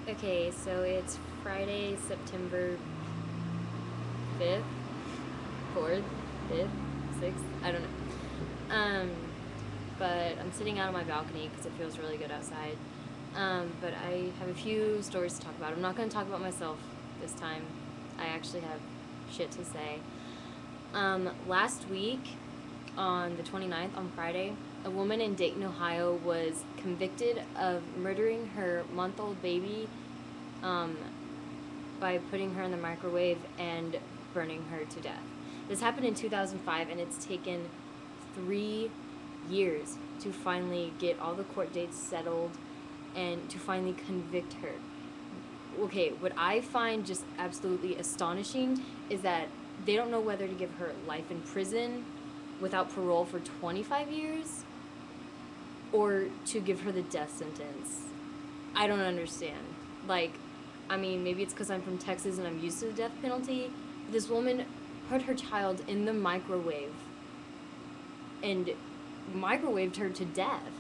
Okay, so it's Friday, September 5th, 4th, 5th, 6th, I don't know. But I'm sitting out on my balcony because it feels really good outside. But I have a few stories to talk about. I'm not going to talk about myself this time. I actually have shit to say. Last week, on the 29th, on Friday, a woman in Dayton, Ohio was convicted of murdering her month-old baby um, by putting her in the microwave and burning her to death. This happened in 2005, and it's taken 3 years to finally get all the court dates settled and to finally convict her. Okay, what I find just absolutely astonishing is that they don't know whether to give her life in prison without parole for 25 years or to give her the death sentence. I don't understand. Like, I mean, maybe it's because I'm from Texas and I'm used to the death penalty. This woman put her child in the microwave and microwaved her to death.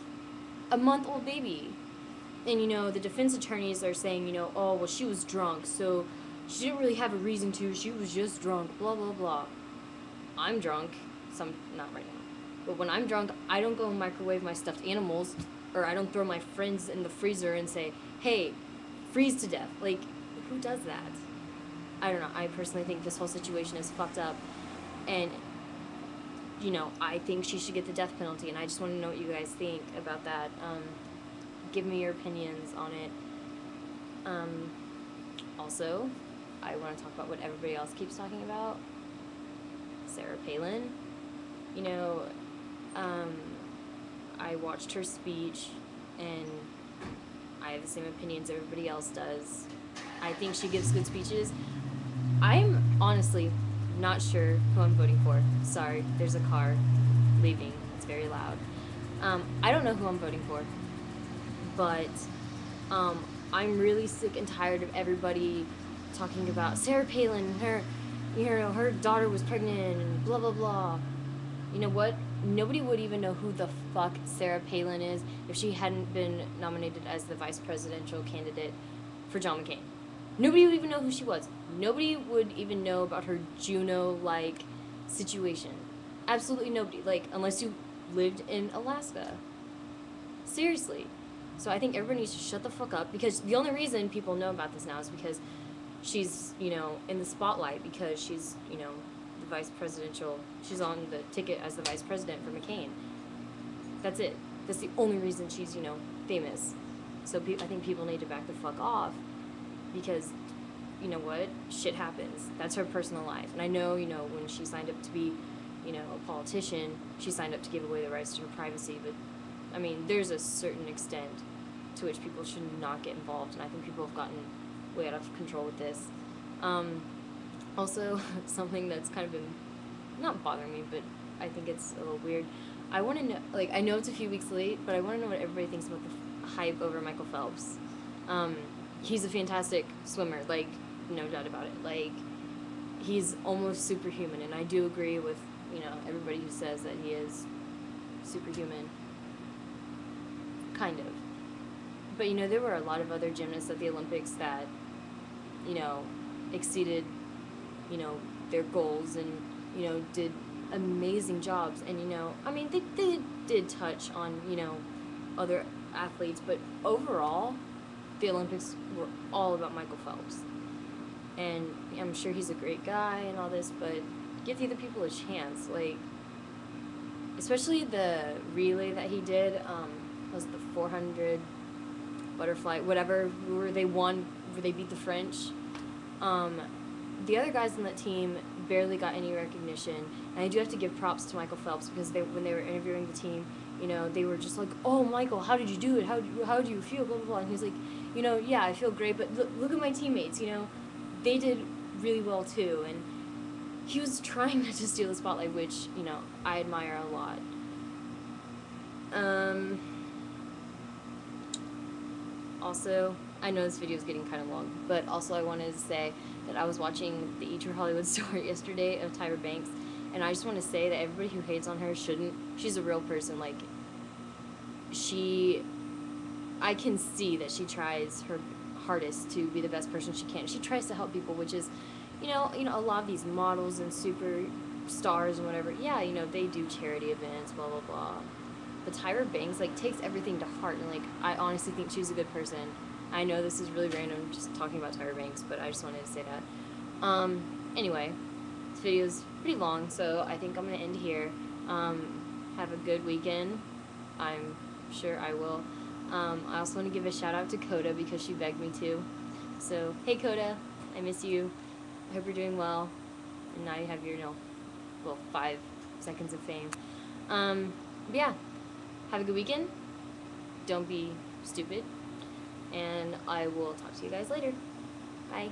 A month-old baby. And, the defense attorneys are saying, oh, well, she was drunk, so she didn't really have a reason to. She was just drunk, blah, blah, blah. I'm drunk. Not right now. But when I'm drunk, I don't go and microwave my stuffed animals, or I don't throw my friends in the freezer and say, hey, freeze to death. Like, who does that? I don't know. I personally think this whole situation is fucked up. And, I think she should get the death penalty. And I just want to know what you guys think about that. Give me your opinions on it. Also, I want to talk about what everybody else keeps talking about. Sarah Palin. You know, I watched her speech, and I have the same opinions everybody else does. I think she gives good speeches. I'm honestly not sure who I'm voting for. Sorry, there's a car leaving. It's very loud. I don't know who I'm voting for, but I'm really sick and tired of everybody talking about Sarah Palin. Her daughter was pregnant and blah blah blah. You know what? Nobody would even know who the fuck Sarah Palin is if she hadn't been nominated as the vice presidential candidate for John McCain. Nobody would even know who she was. Nobody would even know about her Juno-like situation. Absolutely nobody. Like, unless you lived in Alaska. Seriously. So I think everybody needs to shut the fuck up, because the only reason people know about this now is because she's, in the spotlight, because she's, the vice presidential, she's on the ticket as the vice president for McCain. That's it. That's the only reason she's, famous. So I think people need to back the fuck off, because, you know what? Shit happens. That's her personal life. And I know, when she signed up to be, a politician, she signed up to give away the rights to her privacy, but, I mean, there's a certain extent to which people should not get involved, and I think people have gotten way out of control with this. Also, something that's kind of been not bothering me, but I think it's a little weird. I want to know, I know it's a few weeks late, but I want to know what everybody thinks about the hype over Michael Phelps. He's a fantastic swimmer, no doubt about it. He's almost superhuman, and I do agree with, everybody who says that he is superhuman. Kind of. But, there were a lot of other gymnasts at the Olympics that, exceeded, their goals and, did amazing jobs. And, I mean, they did touch on, other athletes, but overall, the Olympics were all about Michael Phelps. And I'm sure he's a great guy and all this, but give the other people a chance. Especially the relay that he did, was the 400 butterfly, whatever, where they won, where they beat the French. The other guys on that team barely got any recognition, and I do have to give props to Michael Phelps, because when they were interviewing the team, they were just like, oh, Michael, how did you do it? How do you feel? Blah, blah, blah. And he's like, yeah, I feel great, but look at my teammates, they did really well too. And he was trying not to steal the spotlight, which, I admire a lot. Also, I know this video is getting kind of long, but also I wanted to say that I was watching the Eat Your Hollywood story yesterday of Tyra Banks, and I just want to say that everybody who hates on her shouldn't. She's a real person. I can see that she tries her hardest to be the best person she can. She tries to help people, which is, a lot of these models and super stars and whatever. Yeah, they do charity events, blah blah blah. But Tyra Banks like takes everything to heart, and like I honestly think she's a good person. I know this is really random, just talking about Tyra Banks, but I just wanted to say that. Anyway, this video is pretty long, so I think I'm gonna end here. Have a good weekend. I'm sure I will. I also want to give a shout out to Coda because she begged me to. So, hey Coda, I miss you. I hope you're doing well. And now you have your, 5 seconds of fame. But yeah, have a good weekend. Don't be stupid. And I will talk to you guys later. Bye.